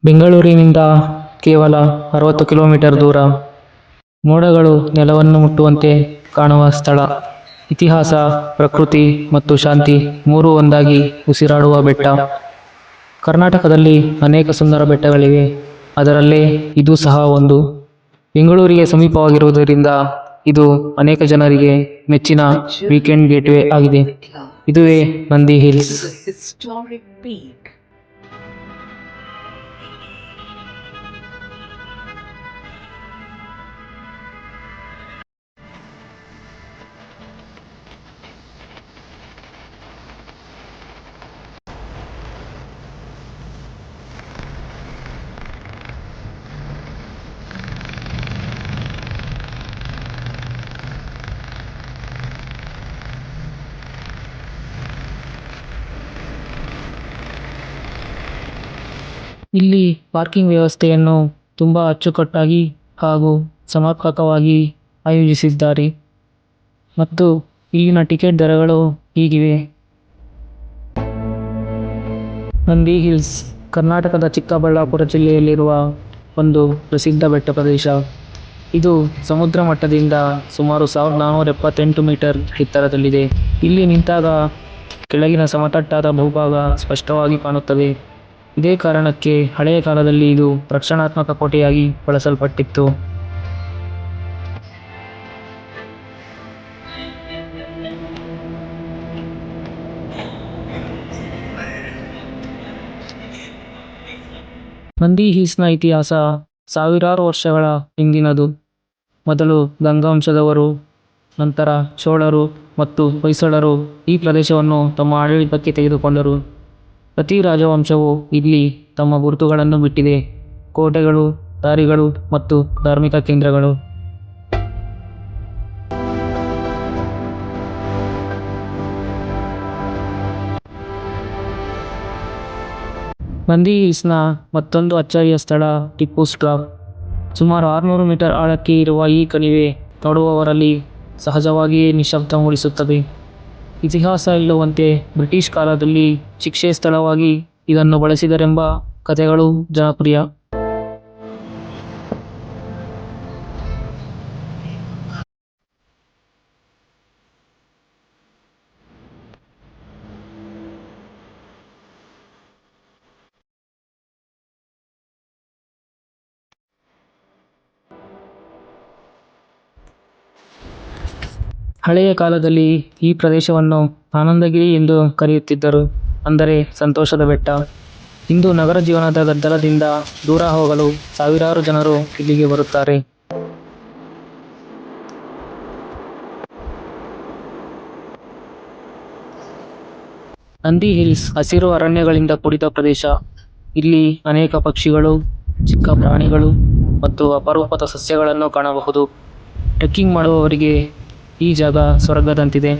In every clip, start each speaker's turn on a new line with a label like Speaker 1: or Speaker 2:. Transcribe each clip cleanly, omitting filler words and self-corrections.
Speaker 1: ಬೆಂಗಳೂರಿನಿಂದ ಕೇವಲ 60 ಕಿಲೋಮೀಟರ್ ದೂರ, ಮೋಡಗಳು ನೆಲವನ್ನು ಮುಟ್ಟುವಂತೆ ಕಾಣುವ ಸ್ಥಳ. ಇತಿಹಾಸ, ಪ್ರಕೃತಿ ಮತ್ತು ಶಾಂತಿ ಮೂರೂ ಒಂದಾಗಿ ಉಸಿರಾಡುವ ಬೆಟ್ಟ. ಕರ್ನಾಟಕದಲ್ಲಿ ಅನೇಕ ಸುಂದರ ಬೆಟ್ಟಗಳಿವೆ, ಅದರಲ್ಲೇ ಇದು ಸಹ ಒಂದು. ಬೆಂಗಳೂರಿಗೆ ಸಮೀಪವಾಗಿರುವುದರಿಂದ ಇದು ಅನೇಕ ಜನರಿಗೆ ಮೆಚ್ಚಿನ ವೀಕೆಂಡ್ ಗೇಟ್ವೇ ಆಗಿದೆ. ಇದುವೇ ನಂದಿ ಹಿಲ್ಸ್. ಇಲ್ಲಿ ಪಾರ್ಕಿಂಗ್ ವ್ಯವಸ್ಥೆಯನ್ನು ತುಂಬಾ ಅಚ್ಚುಕಟ್ಟಾಗಿ ಹಾಗೂ ಸಮರ್ಪಕವಾಗಿ ಆಯೋಜಿಸಿದ್ದಾರೆ. ಮತ್ತು ಇಲ್ಲಿನ ಟಿಕೆಟ್ ದರಗಳು ಹೀಗಿವೆ. ನಂದಿ ಹಿಲ್ಸ್ ಕರ್ನಾಟಕದ ಚಿಕ್ಕಬಳ್ಳಾಪುರ ಜಿಲ್ಲೆಯಲ್ಲಿರುವ ಒಂದು ಪ್ರಸಿದ್ಧ ಬೆಟ್ಟ ಪ್ರದೇಶ. ಇದು ಸಮುದ್ರ ಮಟ್ಟದಿಂದ ಸುಮಾರು 1478 ಮೀಟರ್ ಎತ್ತರದಲ್ಲಿದೆ. ಇಲ್ಲಿ ನಿಂತಾಗ ಕೆಳಗಿನ ಸಮತಟ್ಟಾದ ಭೂಭಾಗ ಸ್ಪಷ್ಟವಾಗಿ ಕಾಣುತ್ತದೆ. ಇದೇ ಕಾರಣಕ್ಕೆ ಹಳೆಯ ಕಾಲದಲ್ಲಿ ಇದು ರಕ್ಷಣಾತ್ಮಕ ಕೋಟೆಯಾಗಿ ಬಳಸಲ್ಪಟ್ಟಿತ್ತು. ನಂದಿ ಹಿಲ್ಸ್ನ ಇತಿಹಾಸ ಸಾವಿರಾರು ವರ್ಷಗಳ ಹಿಂದಿನದು. ಮೊದಲು ಗಂಗವಂಶದವರು, ನಂತರ ಚೋಳರು ಮತ್ತು ಹೊಯ್ಸಳರು ಈ ಪ್ರದೇಶವನ್ನು ತಮ್ಮ ಆಡಳಿತಕ್ಕೆ ತೆಗೆದುಕೊಂಡರು. ಪ್ರತಿ ರಾಜವಂಶವೂ ಇಲ್ಲಿ ತಮ್ಮ ಗುರುತುಗಳನ್ನು ಬಿಟ್ಟಿದೆ: ಕೋಟೆಗಳು, ದಾರಿಗಳು ಮತ್ತು ಧಾರ್ಮಿಕ ಕೇಂದ್ರಗಳು. ನಂದಿ ಹಿಲ್ಸ್ನ ಮತ್ತೊಂದು ಅಚ್ಚರಿಯ ಸ್ಥಳ ಟಿಪ್ಪುಸ್ ಡ್ರಾಪ್. ಸುಮಾರು 600 ಮೀಟರ್ ಆಳಕ್ಕೆ ಇರುವ ಈ ಕಣಿವೆ ನೋಡುವವರಲ್ಲಿ ಸಹಜವಾಗಿಯೇ ನಿಶ್ಶಬ್ದ ಮೂಡಿಸುತ್ತದೆ. ಇತಿಹಾಸ ಹೇಳುವಂತೆ ಬ್ರಿಟಿಷ್ ಕಾಲದಲ್ಲಿ ಶಿಕ್ಷೆ ಸ್ಥಳವಾಗಿ ಇದನ್ನು ಬಳಸಿದರೆಂಬ ಕಥೆಗಳು ಜನಪ್ರಿಯ. ಹಳೆಯ ಕಾಲದಲ್ಲಿ ಈ ಪ್ರದೇಶವನ್ನು ಆನಂದಗಿರಿ ಎಂದು ಕರೆಯುತ್ತಿದ್ದರು, ಅಂದರೆ ಸಂತೋಷದ ಬೆಟ್ಟ. ಇಂದು ನಗರ ಜೀವನದ ಗದ್ದಲದಿಂದ ದೂರ ಹೋಗಲು ಸಾವಿರಾರು ಜನರು ಇಲ್ಲಿಗೆ ಬರುತ್ತಾರೆ. ನಂದಿ ಹಿಲ್ಸ್ ಹಸಿರು ಅರಣ್ಯಗಳಿಂದ ಕೂಡಿದ ಪ್ರದೇಶ. ಇಲ್ಲಿ ಅನೇಕ ಪಕ್ಷಿಗಳು, ಚಿಕ್ಕ ಪ್ರಾಣಿಗಳು ಮತ್ತು ಅಪರೂಪದ ಸಸ್ಯಗಳನ್ನು ಕಾಣಬಹುದು. ಟ್ರೆಕ್ಕಿಂಗ್ ಮಾಡುವವರಿಗೆ ಈ ಜಾಗ ಸ್ವರ್ಗದಂತಿದೆ.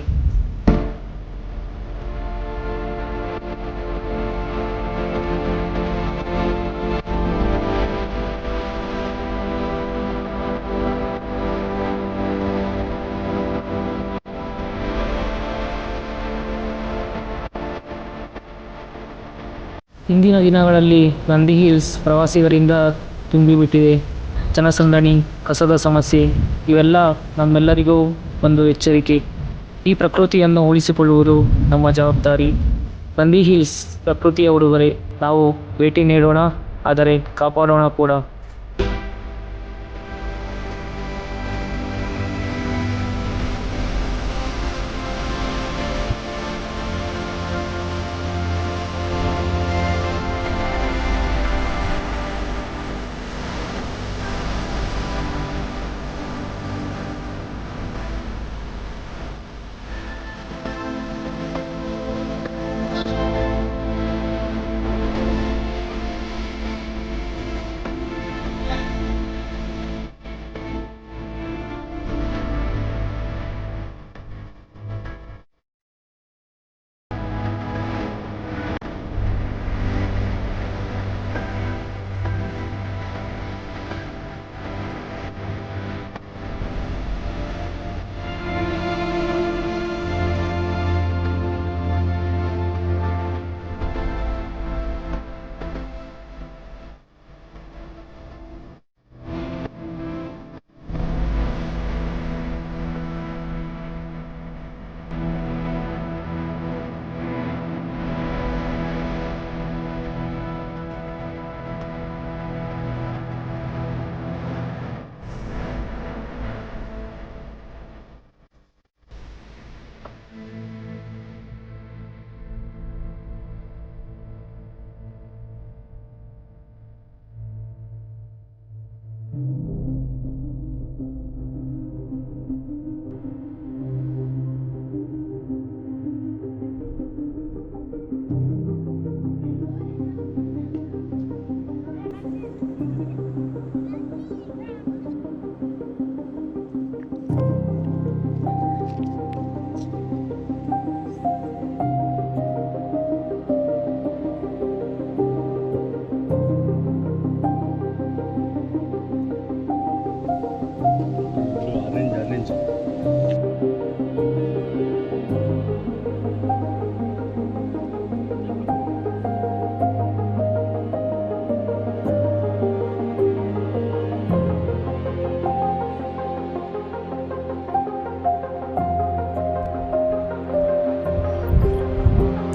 Speaker 1: ಇಂದಿನ ದಿನಗಳಲ್ಲಿ ನಂದಿ ಹಿಲ್ಸ್ ಪ್ರವಾಸಿಗರಿಂದ ತುಂಬಿಬಿಟ್ಟಿದೆ. ಜನಸಂದಣಿ, ಕಸದ ಸಮಸ್ಯೆ ಇವೆಲ್ಲ ನಮ್ಮೆಲ್ಲರಿಗೂ ಒಂದು ಎಚ್ಚರಿಕೆ. ಈ ಪ್ರಕೃತಿಯನ್ನು ಉಳಿಸಿಕೊಳ್ಳುವುದು ನಮ್ಮ ಜವಾಬ್ದಾರಿ. ನಂದಿ ಹಿಲ್ಸ್ ಪ್ರಕೃತಿಯ ಉಡುಗೊರೆ. ನಾವು ಭೇಟಿ ನೀಡೋಣ, ಆದರೆ ಕಾಪಾಡೋಣ ಕೂಡ.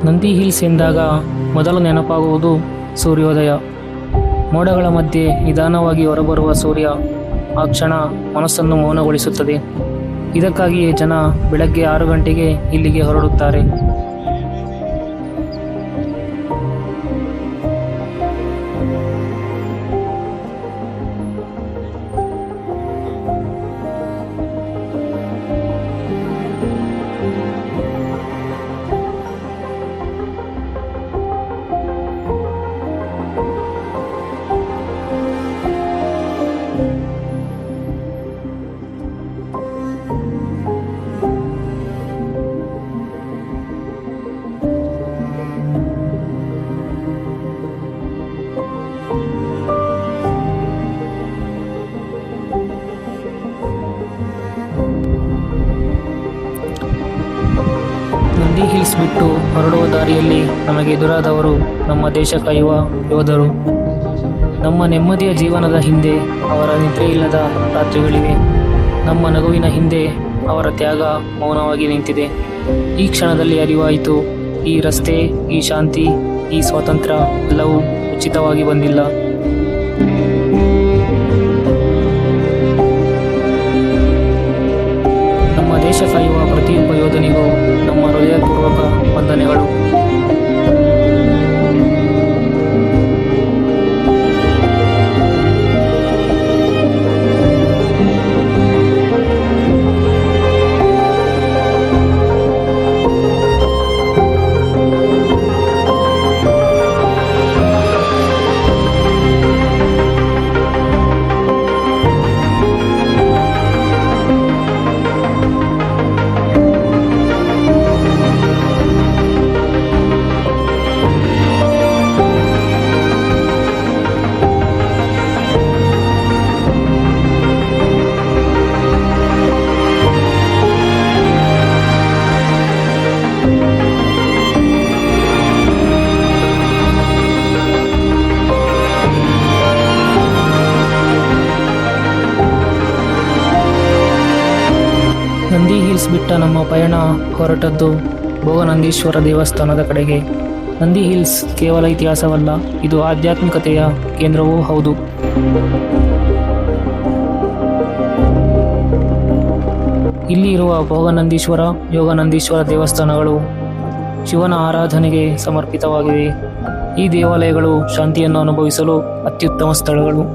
Speaker 1: ನಂದಿ ಹಿಲ್ಸ್ ಎಂದಾಗ ಮೊದಲು ನೆನಪಾಗುವುದು ಸೂರ್ಯೋದಯ. ಮೋಡಗಳ ಮಧ್ಯೆ ನಿಧಾನವಾಗಿ ಹೊರಬರುವ ಸೂರ್ಯ ಆ ಕ್ಷಣ ಮನಸ್ಸನ್ನು ಮೌನಗೊಳಿಸುತ್ತದೆ. ಇದಕ್ಕಾಗಿಯೇ ಜನ ಬೆಳಗ್ಗೆ 6 ಗಂಟೆಗೆ ಇಲ್ಲಿಗೆ ಹೊರಡುತ್ತಾರೆ. ನಂದಿ ಹಿಲ್ಸ್ ಬಿಟ್ಟು ಹೊರಡುವ ದಾರಿಯಲ್ಲಿ ನಮಗೆ ಎದುರಾದವರು ನಮ್ಮ ದೇಶ ಕಾಯುವ ಯೋಧರು. ನಮ್ಮ ನೆಮ್ಮದಿಯ ಜೀವನದ ಹಿಂದೆ ಅವರ ನಿದ್ರೆಯಿಲ್ಲದ ರಾತ್ರಿಗಳಿವೆ. ನಮ್ಮ ನಗುವಿನ ಹಿಂದೆ ಅವರ ತ್ಯಾಗ ಮೌನವಾಗಿ ನಿಂತಿದೆ. ಈ ಕ್ಷಣದಲ್ಲಿ ಅರಿವಾಯಿತು, ಈ ರಸ್ತೆ, ಈ ಶಾಂತಿ, ಈ ಸ್ವಾತಂತ್ರ್ಯ ಎಲ್ಲವೂ ಉಚಿತವಾಗಿ ಬಂದಿಲ್ಲ. ನಮ್ಮ ದೇಶ ಕಾಯುವ ಪ್ರತಿಯೊಬ್ಬ ಯೋಧನಿಗೂ ನಮ್ಮ ಹೃದಯಪೂರ್ವಕ ವಂದನೆಗಳು. ನಂದಿ ಹಿಲ್ಸ್ ಬಿಟ್ಟ ನಮ್ಮ ಪಯಣ ಹೊರಟದ್ದು ಭೋಗನಂದೀಶ್ವರ ದೇವಸ್ಥಾನದ ಕಡೆಗೆ. ನಂದಿ ಹಿಲ್ಸ್ ಕೇವಲ ಇತಿಹಾಸವಲ್ಲ, ಇದು ಆಧ್ಯಾತ್ಮಿಕತೆಯ ಕೇಂದ್ರವೂ ಹೌದು. ಇಲ್ಲಿ ಇರುವ ಭೋಗನಂದೀಶ್ವರ, ಯೋಗನಂದೀಶ್ವರ ದೇವಸ್ಥಾನಗಳು ಶಿವನ ಆರಾಧನೆಗೆ ಸಮರ್ಪಿತವಾಗಿವೆ. ಈ ದೇವಾಲಯಗಳು ಶಾಂತಿಯನ್ನು ಅನುಭವಿಸಲು ಅತ್ಯುತ್ತಮ ಸ್ಥಳಗಳು.